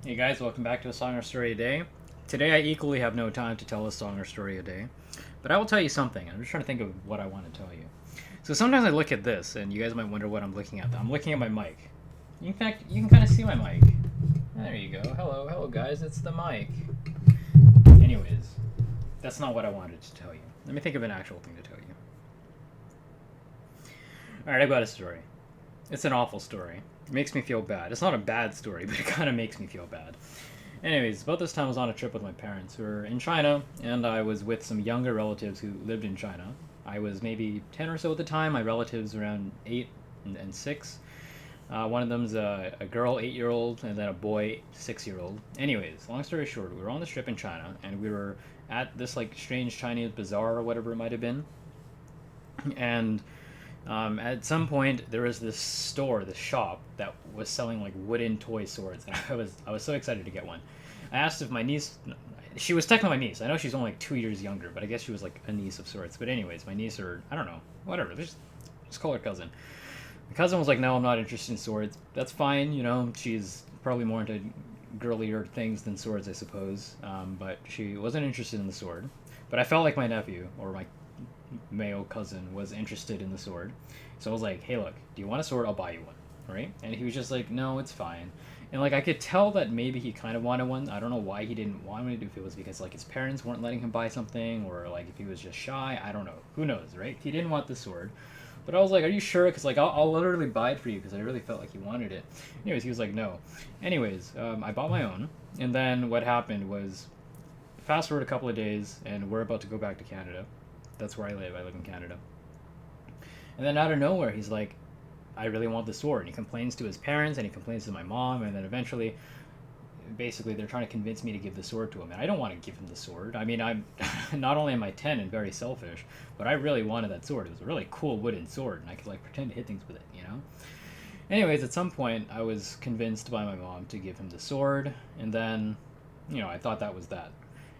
Hey guys, welcome back to a song or story a day. Today I equally have no time to tell a song or story a day, but I will tell you something. I'm just trying to think of what I want to tell you. So sometimes I look at this, and you guys might wonder what I'm looking at. I'm looking at my mic. In fact, you can kind of see my mic. There you go. Hello guys, it's the mic. Anyways, that's not what I wanted to tell you. Let me think of an actual thing to tell you. Alright, I've got a story. It's an awful story. It makes me feel bad. It's not a bad story, but it kind of makes me feel bad. Anyways, about this time I was on a trip with my parents who were in China, and I was with some younger relatives who lived in China. I was maybe 10 or so at the time, my relatives around 8 and 6. One of them's a girl, 8-year old, and then a boy, 6-year old. Anyways, long story short, we were on this trip in China, and we were at this like strange Chinese bazaar or whatever it might have been. And at some point, there was this store, this shop that was selling like wooden toy swords, and I was so excited to get one. I asked if my niece, she was technically my niece. I know she's only like 2 years younger, but I guess she was like a niece of sorts. But anyways, my niece or I don't know, whatever. Just call her cousin. My cousin was like, "No, I'm not interested in swords." That's fine, you know. She's probably more into girlier things than swords, I suppose. But she wasn't interested in the sword. But I felt like my nephew or my male cousin was interested in the sword. So I was like, "Hey, look, do you want a sword? I'll buy you one." Right? And he was just like, "No, it's fine." And like I could tell that maybe he kind of wanted one. I don't know why he didn't want me to. If it was because like his parents weren't letting him buy something, or like if he was just shy. I don't know. Who knows, right? He didn't want the sword. But I was like, "Are you sure?" Because like I'll literally buy it for you because I really felt like he wanted it. Anyways, he was like, "No." Anyways, I bought my own, and then what happened was, fast forward a couple of days, and we're about to go back to Canada. That's where I live. I live in Canada. And then out of nowhere, he's like, "I really want the sword." And he complains to his parents, and he complains to my mom, and then eventually, basically, they're trying to convince me to give the sword to him. And I don't want to give him the sword. I mean, I'm not only am I 10 and very selfish, but I really wanted that sword. It was a really cool wooden sword, and I could like pretend to hit things with it, you know. Anyways, at some point, I was convinced by my mom to give him the sword, and then, I thought that was that.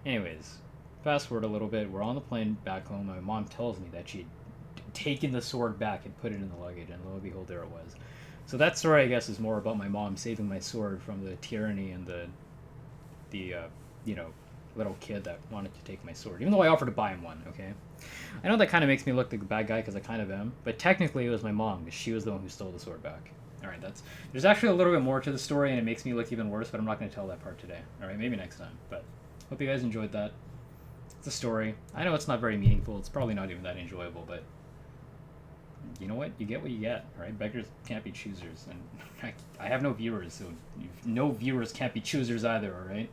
Anyways, fast forward a little bit, we're on the plane back home. My mom tells me that she'd taken the sword back and put it in the luggage, and lo and behold, there it was. So that story, I guess, is more about my mom saving my sword from the tyranny and the you know little kid that wanted to take my sword. Even though I offered to buy him one, okay. I know that kind of makes me look like the bad guy because I kind of am, but technically it was my mom because she was the one who stole the sword back. All right, there's actually a little bit more to the story, and it makes me look even worse. But I'm not going to tell that part today. All right, maybe next time. But hope you guys enjoyed that. It's a story. I know it's not very meaningful. It's probably not even that enjoyable, but you know what? You get what you get, right? Beggars can't be choosers, and I have no viewers, so no viewers can't be choosers either, all right?